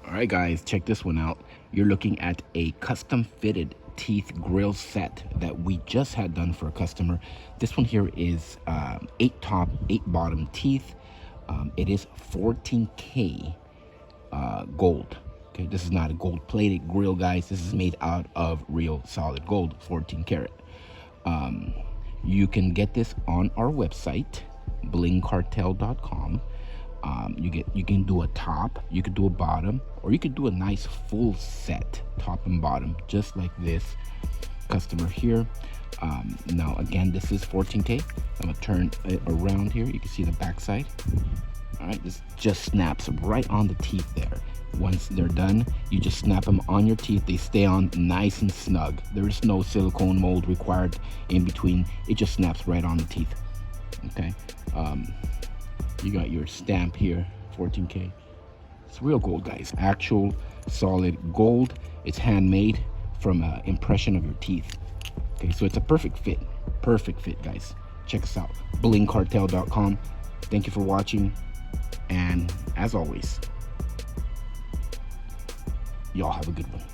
All right, guys, check this one out. You're looking at a custom fitted teeth grill set that we just had done for a customer. This one here is 8 top, 8 bottom teeth. It is 14K gold. Okay, this is not a gold plated grill, guys. This is made out of real solid gold, 14 karat. You can get this on our website, blingcartel.com. You can do a top, you could do a bottom, or you could do a nice full set, top and bottom, just like this customer here. Now again, this is 14K. I'm gonna turn it around here. You can see the back side. All right, this just snaps right on the teeth there. Once they're done, you just snap them on your teeth. They stay on nice and snug. There's no silicone mold required in between. It just snaps right on the teeth. Okay. You got your stamp here, 14K. It's real gold, guys. Actual solid gold. It's handmade from an impression of your teeth. Okay, so it's a perfect fit. Perfect fit, guys. Check us out, blingcartel.com. Thank you for watching. And as always, y'all have a good one.